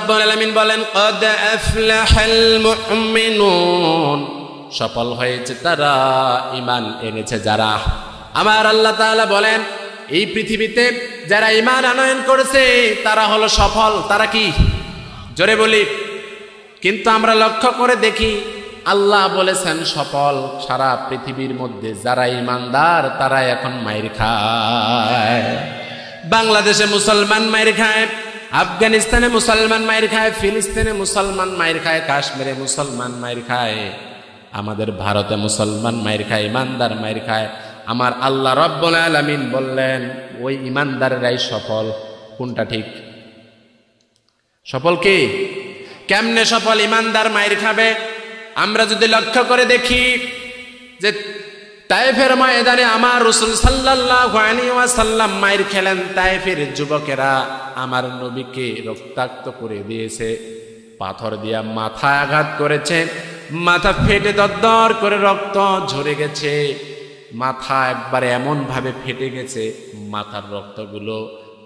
রাব্বুল আলামিন বলেন ক্বাদ আফলাহাল মুমিনুন, সফল হয়েছে তারা ঈমান এনেছে যারা। আমার আল্লাহ তাআলা বলেন এই পৃথিবীতে যারা ঈমান আনয়ন করেছে তারা হলো সফল। তারা কি? জোরে বলি। কিন্তু আমরা লক্ষ্য করে দেখি আল্লাহ বলেছেন সফল সারা পৃথিবীর মধ্যে যারা ঈমানদার তারা এখন মাইর খায়। বাংলাদেশে মুসলমান মাইর খায়, আফগানিস্তানে মুসলমান মাইর খায়, ফিলিস্তিনে মুসলমান মাইর খায়, কাশ্মীরে মুসলমান মাইর খায়, আমাদের ভারতে মুসলমান মাইর খায়, ঈমানদার মাইর খায়। আমার আল্লাহ রব্বুল আলামিন বললেন ওই ঈমানদাররাই সফল। কোনটা ঠিক? সফল কি? কেমনে সফল? ঈমানদার মাইর খাবে। আমরা যদি লক্ষ্য করে দেখি যে তায়েফের ময়দানে আমার রাসূল সাল্লাল্লাহু আলাইহি ওয়াসাল্লাম মাইর খেলেন, তায়েফের যুবকেরা আমার নবীকে রক্তাক্ত করে দিয়েছে, পাথর দিয়া মাথায় আঘাত করেছে, মাথা ফেটে দরদর করে রক্ত ঝরে গেছে, মাথা একবারে এমন ভাবে ফেটে গেছে মাথার রক্তগুলো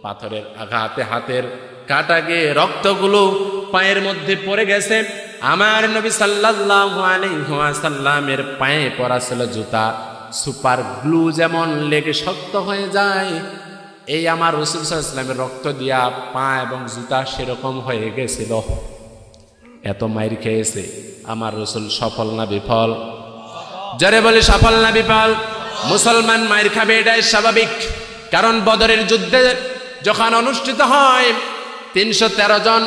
পাথরের আঘাতে হাতের কাটা গিয়ে রক্তগুলো পায়ের মধ্যে পড়ে গেছে। আমার নবী সাল্লাল্লাহু আলাইহি ওয়াসাল্লামের পায়ে পরা ছিল জুতা, সুপার গ্লু যেমন লেগে শক্ত হয়ে যায়, এই আমার রাসূল সাল্লাল্লাহু আলাইহি ওয়াসাল্লামের রক্ত দিয়া পা এবং জুতা সেরকম হয়ে গেছিল। এত মাইর খেয়েছে আমার রাসূল। সফল না বিফল? যারে বলে সফল না বিফল? মুসলমান মাইর খাবে, এটাই স্বাভাবিক। কারণ বদরের যুদ্ধে যখন অনুষ্ঠিত হয় ৩১৩ জন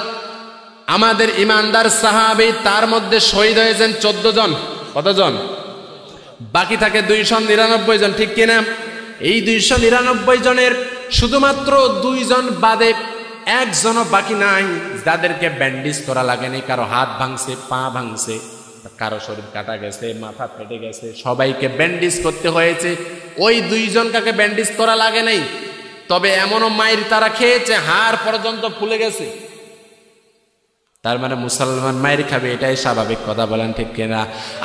আমাদের ঈমানদার সাহাবী, তার মধ্যে শহীদ হয়েছেন ১৪ জন। কতজন? বাকি থাকে ২৯৯ জন, ঠিক কিনা? এই ২৯৯ জনের শুধুমাত্র ২ জন বাদে একজনও বাকি নাই যাদেরকে ব্যান্ডেজ করা লাগেনি। কারো হাত ভাঙছে, পা ভাঙছে, কারো শরীর কাটা গেছে, মাথা ফেটে গেছে, সবাইকে ব্যান্ডেজ করতে হয়েছে। ওই ২ জন কাকে ব্যান্ডেজ করা লাগে নাই। তবে এমনও মাইর তারা খেয়েছে হাড় পর্যন্ত ফুলে গেছে। তার মানে মুসলমান মাইর খাবে, এটাই স্বাভাবিক কথা। বলেন ঠিক কিনা?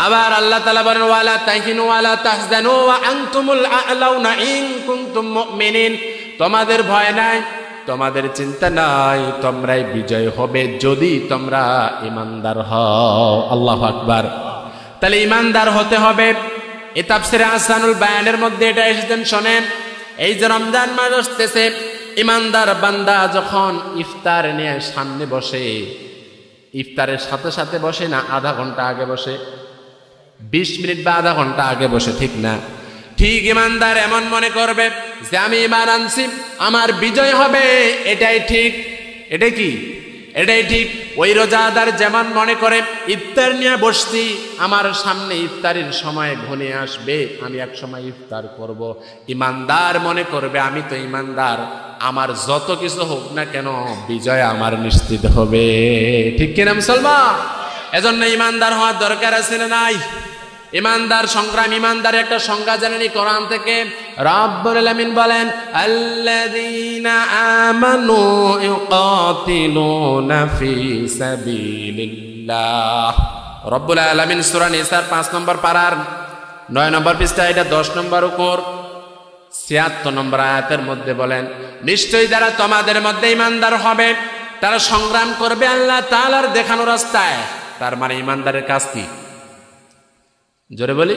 আবার আল্লাহ তাআলা বলেন ওয়ালা তাহিনু ওয়ালা তাহজানু ওয়া আনতুমুল আ'লাউনা ইন কুনতুম মুমিনিন, তোমাদের ভয় নাই, তোমাদের চিন্তা নাই, তোমরাই বিজয় হবে যদি তোমরা ঈমানদার হও। আল্লাহু আকবার। তাহলে ঈমানদার হতে হবে। এই তাফসীরে আহসানুল বায়ানের মধ্যে এটা এসেছেন, শোনেন। এই যে রমজান মাস আসতেছে, ঈমানদার বান্দা যখন ইফতার নিয়ে সামনে বসে, ইফতারের সাথে সাথে বসে না, আধা ঘন্টা আগে বসে, ২০ মিনিট বা আধা ঘন্টা আগে বসে, ঠিক না? ঠিক ঈমানদার এমন মনে করবে যে আমি ঈমান আনছি, আমার বিজয় হবে, এটাই ঠিক। এটাই কি? এটাই ঠিক। ওই রোজাদার যেমন মনে করে ইফতার নিয়ে বসছি, আমার সামনে ইফতারের সময় ঘনিয়ে আসবে, আমি এক সময় ইফতার করব। ঈমানদার মনে করবে আমি তো ঈমানদার, আমার যত কিছু হোক না কেন বিজয় আমার নিশ্চিত হবে। ঠিক কিনা মুসলমান? এজন্য ঈমানদার হওয়ার দরকার আছে না নাই? ঈমানদার সংগ্রাম, ঈমানদার একটা সংজ্ঞা জানেন কোরআন থেকে। রব্বুল আলামিন বলেন আল্লাযীনা আমানু ইউকাতিলুনা ফি সাবিলিল্লাহ। রব্বুল আলামিন সূরা নিসার ৫ নম্বর পারার ৯ নম্বর পৃষ্ঠা, এটা ১০ নম্বর উপর ৭৬ নম্বর আয়াতের মধ্যে বলেন নিশ্চয়ই যারা তোমাদের মধ্যে ঈমানদার হবে তারা সংগ্রাম করবে আল্লাহ তাআলার দেখানো রাস্তায়। তার মানে ঈমানদারের কাজ কি? জোরে বলি,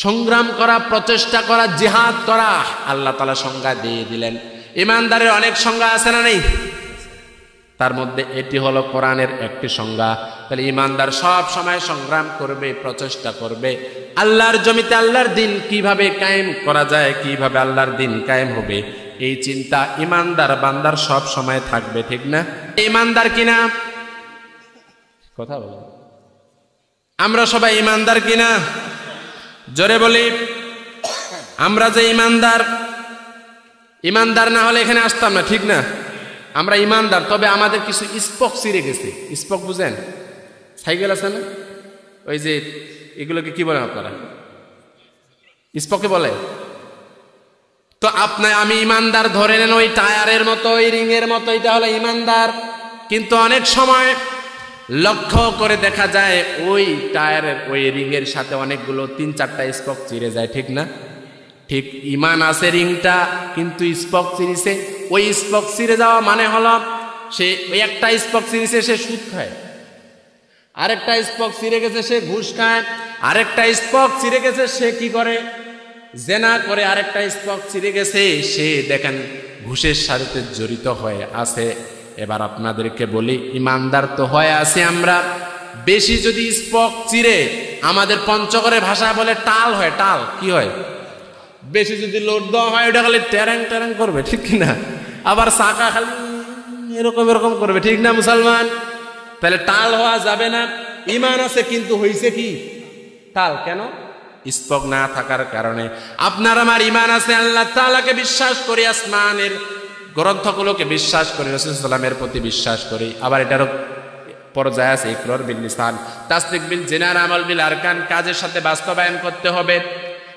সংগ্রাম করা, প্রচেষ্টা করা, জিহাদ করা। আল্লাহ তাআলা সংজ্ঞা দিয়ে দিলেন। ঈমানদারের অনেক সংজ্ঞা আছে না নেই? তার মধ্যে এটি হলো কোরআনের একটি সংজ্ঞা। তাহলে ঈমানদার সব সময় সংগ্রাম করবে, প্রচেষ্টা করবে আল্লাহর জমিতে আল্লাহর দিন কিভাবে কায়েম করা যায়, কিভাবে আল্লাহর দিন কায়েম হবে, এই চিন্তা ঈমানদার বান্দার সব সময় থাকবে, ঠিক না? ঈমানদার কিনা? কথা বলো, আমরা সবাই ঈমানদার কিনা? জোরে বলি। আমরা যে ঈমানদার, ঈমানদার না হলে এখানে আসতাম না, ঠিক না? আমরা ঈমানদার, তবে আমাদের কিছু স্পক চিরে গেছে। স্পক বুঝেন? সাইকেল আছে না, ওই যে এগুলোকে কি বলেন আপনারা? স্পকে বলে। তো আমি ঈমানদার ধরে নেন ওই টায়ারের মতো, ওই রিংয়ের মতো, এটা হলো ঈমানদার। কিন্তু অনেক সময় লক্ষ্য করে দেখা যায় ওই টায়ারের ওই রিংয়ের সাথে অনেকগুলো ৩-৪টা স্পক চিরে যায়, ঠিক না? ঠিক ঈমান আছে রিংটা, কিন্তু স্পক চিরিছে। ওই স্পক চিরে যাওয়া মানে হলো সে ওই একটা স্পক ছিঁড়েছে, সে সুদ খায়। আরেকটা স্পক ছিঁড়ে গেছে, সে ঘুষ খায়। আরেকটা স্পক ছিঁড়ে গেছে, সে কি করে? জেনা করে। আরেকটা স্পক ছিঁড়ে গেছে, সে দেখেন ঘুষের সাথে জড়িত হয়ে আছে। এবার আপনাদেরকে বলি, ইমানদার তো হয়ে আছি আমরা, বেশি যদি স্পক চিরে, আমাদের পঞ্চগড়ের ভাষা বলে টাল হয়। টাল কি হয়? বেশি যদি লোড দেওয়া হয়, ওটা খালি ট্যারাং ট্যারাং করবে, ঠিক কিনা? আবার চাকা খালি এরকম এরকম করবে, ঠিক না মুসলমান? তাহলে টাল হওয়া যাবে না। ইমান আছে কিন্তু হইছে কি টাল? কেন? স্পক না থাকার কারণে। আপনার আমার ইমান আছে, আল্লাহ তাআলাকে বিশ্বাস করি, আসমানের গ্রন্থগুলোকে বিশ্বাস করি, রাসূল সাল্লাল্লাহু আলাইহি ওয়াসাল্লামের প্রতি বিশ্বাস করি। আবার এটারও পর্যায়ে আছে ইকরার বিল লিসান, তাসদিক বিল জিনান, আমল বিল আরকান, কাজের সাথে বাস্তবায়ন করতে হবে।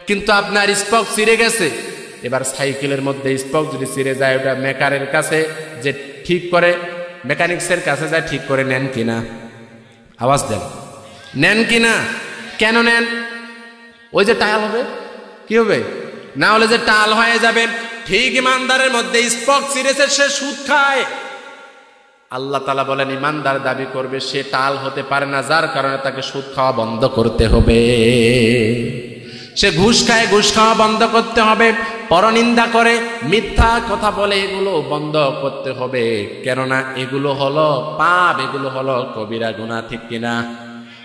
কিন্তু আপনার স্পক ছিঁড়ে গেছে। এবার সাইকেলের মধ্যে স্পক যদি ছিঁড়ে যায়, ওটা মেকারের কাছে যে ঠিক করে, মেকানিক্সের কাছে যায় ঠিক করে নেন কিনা? আওয়াজ দেন, নেন কিনা? কেন নেন? ওই যে টাল হবে, কি হবে? না হলে যে টাল হয়ে যাবে। ঠিক ইমানদারের মধ্যে স্পক ছিঁড়েছে, সে সুদ খায়। আল্লাহ তাআলা বলেন, ইমানদার দাবি করবে সে টাল হতে পারে না, যার কারণে তাকে সুদ খাওয়া বন্ধ করতে হবে। সে ঘুষ খায়, ঘুষ খাওয়া বন্ধ করতে হবে। পরনিন্দা করে, মিথ্যা কথা বলে, এগুলো বন্ধ করতে হবে। কেননা এগুলো হলো পাপ, এগুলো হলো কবিরা গুনাহ, ঠিক কিনা?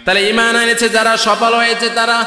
তাহলে ঈমান এনেছে যারা, সফল হয়েছে তারা।